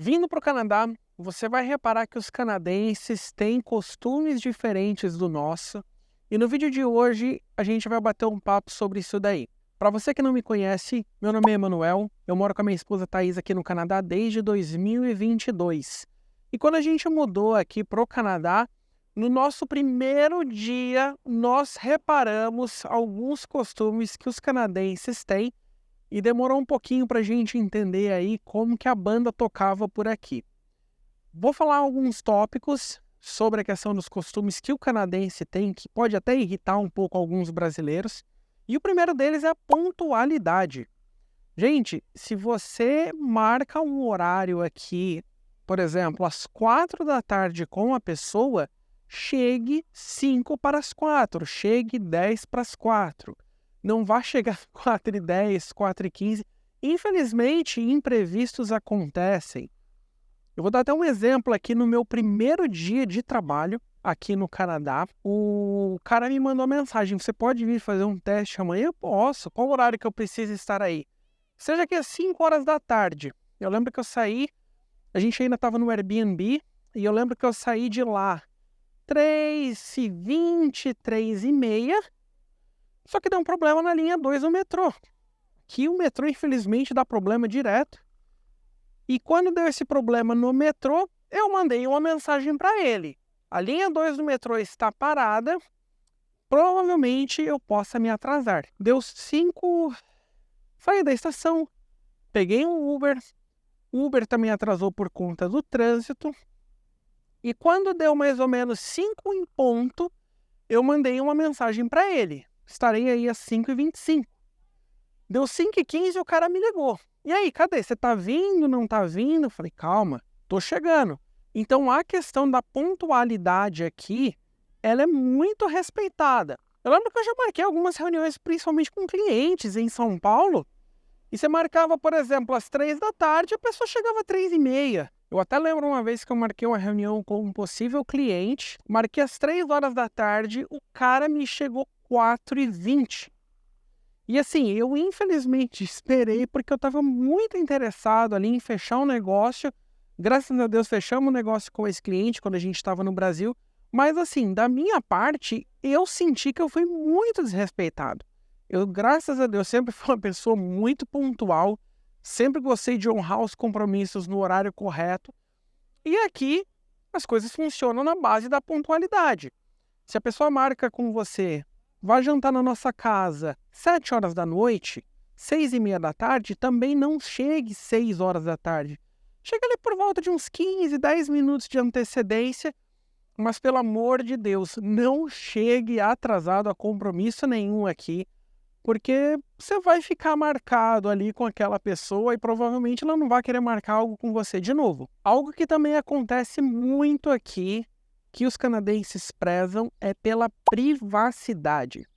Vindo para o Canadá, você vai reparar que os canadenses têm costumes diferentes do nosso, e no vídeo de hoje a gente vai bater um papo sobre isso daí. Para você que não me conhece, meu nome é Emanuel, eu moro com a minha esposa Thaís aqui no Canadá desde 2022. E quando a gente mudou aqui para o Canadá, no nosso primeiro dia nós reparamos alguns costumes que os canadenses têm e demorou um pouquinho para a gente entender aí como que a banda tocava por aqui. Vou falar alguns tópicos sobre a questão dos costumes que o canadense tem, que pode até irritar um pouco alguns brasileiros. E o primeiro deles é a pontualidade. Gente, se você marca um horário aqui, por exemplo, às 4 da tarde com a pessoa, chegue 5 para as 4, chegue 10 para as 4. Não vá chegar 4h10, 4h15. Infelizmente, imprevistos acontecem. Eu vou dar até um exemplo aqui no meu primeiro dia de trabalho aqui no Canadá. O cara me mandou uma mensagem: você pode vir fazer um teste amanhã? Eu posso. Qual horário que eu preciso estar aí? Seja que às 5 horas da tarde. Eu lembro que eu saí, a gente ainda estava no Airbnb, e eu lembro que eu saí de lá 3h20, 3h30. Só que deu um problema na linha 2 do metrô. Que o metrô, infelizmente, dá problema direto. E quando deu esse problema no metrô, eu mandei uma mensagem para ele: a linha 2 do metrô está parada, provavelmente eu possa me atrasar. Deu 5, saí da estação, peguei um Uber, o Uber também atrasou por conta do trânsito. E quando deu mais ou menos 5 em ponto, eu mandei uma mensagem para ele: estarei aí às 5h25. Deu 5h15 e o cara me ligou: e aí, cadê? Você tá vindo, não tá vindo? Eu falei: calma, tô chegando. Então a questão da pontualidade aqui, ela é muito respeitada. Eu lembro que eu já marquei algumas reuniões, principalmente com clientes em São Paulo, e você marcava, por exemplo, às 3 da tarde, a pessoa chegava às 3h30. Eu até lembro uma vez que eu marquei uma reunião com um possível cliente, marquei às 3 horas da tarde, o cara me chegou 4h20. E assim, eu infelizmente esperei porque eu estava muito interessado ali em fechar um negócio. Graças a Deus fechamos um negócio com esse cliente quando a gente estava no Brasil. Mas assim, da minha parte, eu senti que eu fui muito desrespeitado. Eu, graças a Deus, sempre fui uma pessoa muito pontual. Sempre gostei de honrar os compromissos no horário correto. E aqui, as coisas funcionam na base da pontualidade. Se a pessoa marca com você: vai jantar na nossa casa 7 horas da noite, 6h30 da tarde, também não chegue 6 horas da tarde. Chega ali por volta de uns 15, 10 minutos de antecedência, mas pelo amor de Deus, não chegue atrasado a compromisso nenhum aqui, porque você vai ficar marcado ali com aquela pessoa e provavelmente ela não vai querer marcar algo com você de novo. Algo que também acontece muito aqui, que os canadenses prezam, é pela privacidade.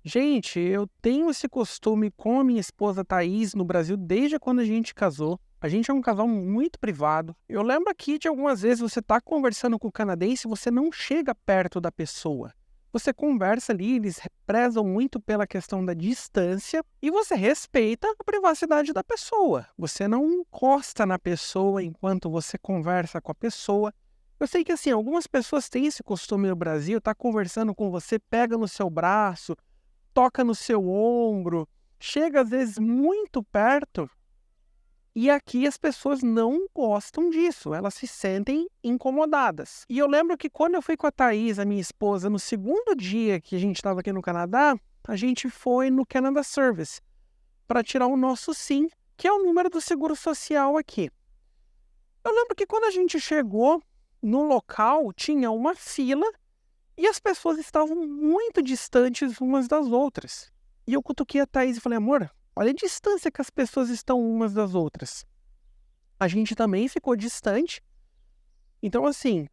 Gente, eu tenho esse costume com a minha esposa Thaís no Brasil desde quando a gente casou. A gente é um casal muito privado. Eu lembro aqui de algumas vezes você tá conversando com o canadense e você não chega perto da pessoa. Você conversa ali, eles prezam muito pela questão da distância e você respeita a privacidade da pessoa. Você não encosta na pessoa enquanto você conversa com a pessoa. Eu sei que assim, algumas pessoas têm esse costume no Brasil, tá conversando com você, pega no seu braço, toca no seu ombro, chega às vezes muito perto, e aqui as pessoas não gostam disso, elas se sentem incomodadas. E eu lembro que quando eu fui com a Thaís, a minha esposa, no segundo dia que a gente estava aqui no Canadá, a gente foi no Canada Service para tirar o nosso SIM, que é o número do seguro social aqui. Eu lembro que quando a gente chegou no local, tinha uma fila e as pessoas estavam muito distantes umas das outras. E eu cutuquei a Thaís e falei: amor, olha a distância que as pessoas estão umas das outras. A gente também ficou distante. Então, assim,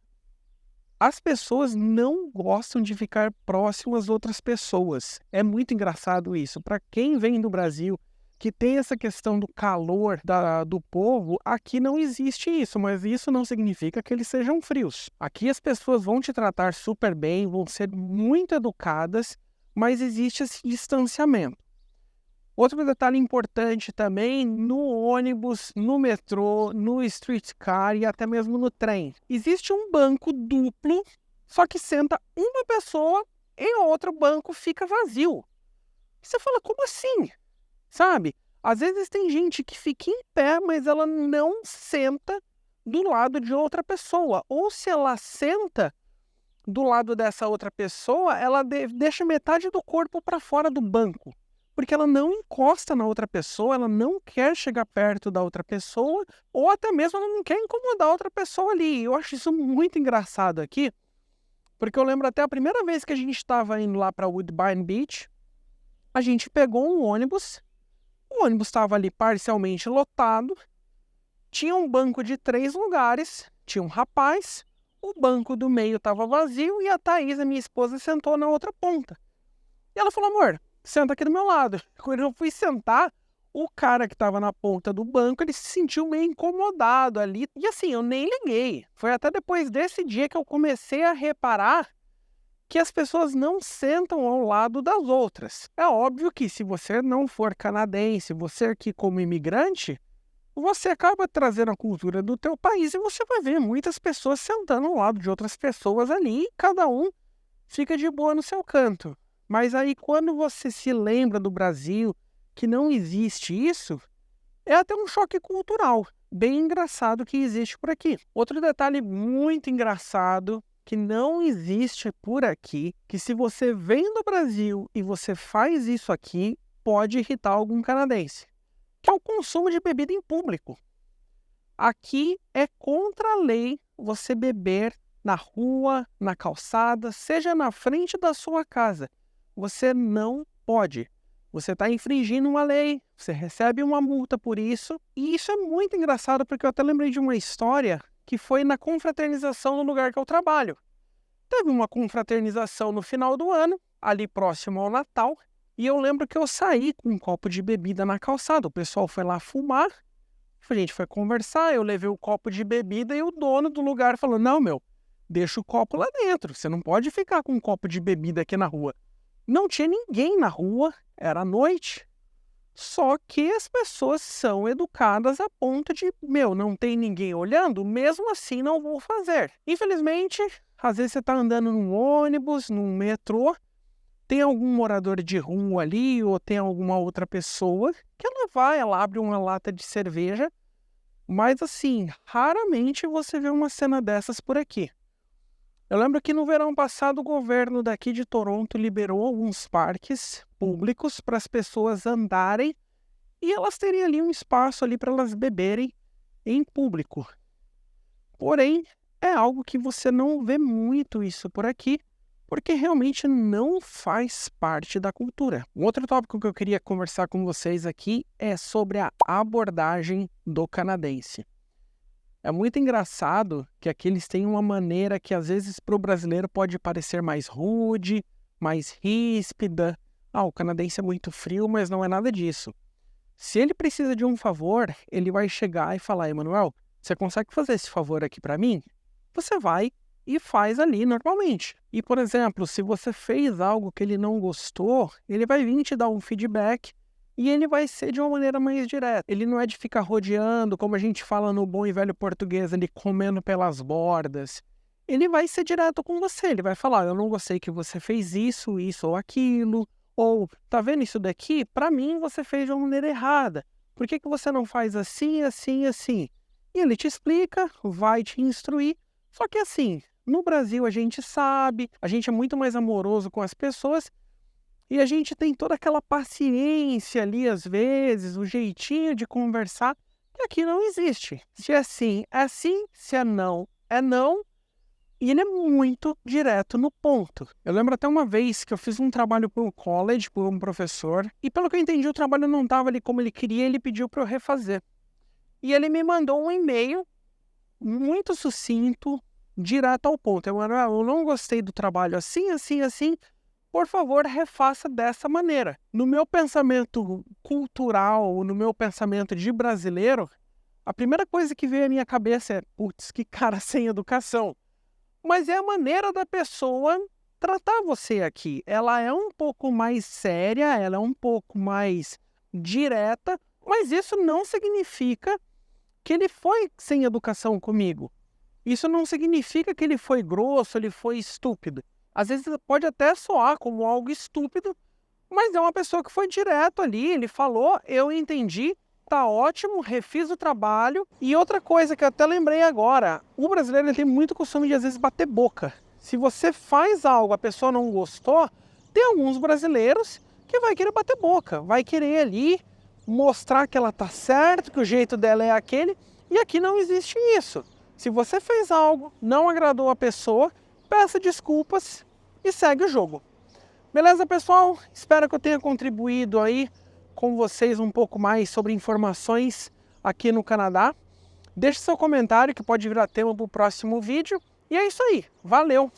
as pessoas não gostam de ficar próximas às outras pessoas. É muito engraçado isso. Para quem vem do Brasil, que tem essa questão do calor do povo, aqui não existe isso, mas isso não significa que eles sejam frios. Aqui as pessoas vão te tratar super bem, vão ser muito educadas, mas existe esse distanciamento. Outro detalhe importante também, no ônibus, no metrô, no streetcar e até mesmo no trem. Existe um banco duplo, só que senta uma pessoa e o outro banco fica vazio. Você fala, como assim? Sabe? Às vezes tem gente que fica em pé, mas ela não senta do lado de outra pessoa. Ou se ela senta do lado dessa outra pessoa, ela deixa metade do corpo para fora do banco. Porque ela não encosta na outra pessoa, ela não quer chegar perto da outra pessoa, ou até mesmo ela não quer incomodar a outra pessoa ali. Eu acho isso muito engraçado aqui, porque eu lembro até a primeira vez que a gente estava indo lá para Woodbine Beach, a gente pegou um ônibus, o ônibus estava ali parcialmente lotado, tinha um banco de 3 lugares, tinha um rapaz, o banco do meio estava vazio e a Thaís, a minha esposa, sentou na outra ponta. E ela falou, amor, senta aqui do meu lado. Quando eu fui sentar, o cara que estava na ponta do banco, ele se sentiu meio incomodado ali. E assim, eu nem liguei. Foi até depois desse dia que eu comecei a reparar que as pessoas não sentam ao lado das outras. É óbvio que se você não for canadense, você aqui como imigrante, você acaba trazendo a cultura do teu país e você vai ver muitas pessoas sentando ao lado de outras pessoas ali e cada um fica de boa no seu canto. Mas aí quando você se lembra do Brasil, que não existe isso, é até um choque cultural, bem engraçado que existe por aqui. Outro detalhe muito engraçado que não existe por aqui, que se você vem do Brasil e você faz isso aqui, pode irritar algum canadense, que é o consumo de bebida em público. Aqui é contra a lei você beber na rua, na calçada, seja na frente da sua casa. Você não pode. Você está infringindo uma lei, você recebe uma multa por isso. E isso é muito engraçado porque eu até lembrei de uma história que foi na confraternização no lugar que eu trabalho. Teve uma confraternização no final do ano, ali próximo ao Natal, e eu lembro que eu saí com um copo de bebida na calçada. O pessoal foi lá fumar, a gente foi conversar, eu levei o copo de bebida e o dono do lugar falou, não, meu, deixa o copo lá dentro, você não pode ficar com um copo de bebida aqui na rua. Não tinha ninguém na rua, era noite. Só que as pessoas são educadas a ponto de, meu, não tem ninguém olhando, mesmo assim não vou fazer. Infelizmente, às vezes você está andando num ônibus, num metrô, tem algum morador de rua ali ou tem alguma outra pessoa que ela abre uma lata de cerveja, mas assim, raramente você vê uma cena dessas por aqui. Eu lembro que no verão passado o governo daqui de Toronto liberou alguns parques públicos para as pessoas andarem e elas teriam ali um espaço ali para elas beberem em público. Porém, é algo que você não vê muito isso por aqui, porque realmente não faz parte da cultura. Um outro tópico que eu queria conversar com vocês aqui é sobre a abordagem do canadense. É muito engraçado que aqui eles têm uma maneira que às vezes para o brasileiro pode parecer mais rude, mais ríspida. O canadense é muito frio, mas não é nada disso. Se ele precisa de um favor, ele vai chegar e falar, Emanuel, você consegue fazer esse favor aqui para mim? Você vai e faz ali normalmente. E, por exemplo, se você fez algo que ele não gostou, ele vai vir te dar um feedback e ele vai ser de uma maneira mais direta. Ele não é de ficar rodeando, como a gente fala no bom e velho português, ali comendo pelas bordas. Ele vai ser direto com você, ele vai falar, eu não gostei que você fez isso, isso ou aquilo, ou, tá vendo isso daqui? Para mim você fez de uma maneira errada. Por que você não faz assim, assim, assim? E ele te explica, vai te instruir. Só que assim, no Brasil a gente sabe, a gente é muito mais amoroso com as pessoas e a gente tem toda aquela paciência ali, às vezes, o jeitinho de conversar, que aqui não existe. Se é sim, é sim, se é não, é não. E ele é muito direto no ponto. Eu lembro até uma vez que eu fiz um trabalho para o college, por um professor, e pelo que eu entendi, o trabalho não estava ali como ele queria, ele pediu para eu refazer. E ele me mandou um e-mail muito sucinto, direto ao ponto. Eu não gostei do trabalho assim, assim, assim. Por favor, refaça dessa maneira. No meu pensamento cultural, no meu pensamento de brasileiro, a primeira coisa que veio à minha cabeça é, putz, que cara sem educação. Mas é a maneira da pessoa tratar você aqui. Ela é um pouco mais séria, ela é um pouco mais direta, mas isso não significa que ele foi sem educação comigo. Isso não significa que ele foi grosso, ele foi estúpido. Às vezes pode até soar como algo estúpido, mas é uma pessoa que foi direto ali, ele falou, eu entendi, tá ótimo, refiz o trabalho. E outra coisa que eu até lembrei agora, o brasileiro ele tem muito costume de às vezes bater boca. Se você faz algo, a pessoa não gostou, tem alguns brasileiros que vai querer bater boca, vai querer ali mostrar que ela tá certa, que o jeito dela é aquele, e aqui não existe isso. Se você fez algo, não agradou a pessoa, peça desculpas e segue o jogo. Beleza, pessoal? Espero que eu tenha contribuído aí com vocês um pouco mais sobre informações aqui no Canadá. Deixe seu comentário que pode virar tema para o próximo vídeo. E é isso aí. Valeu!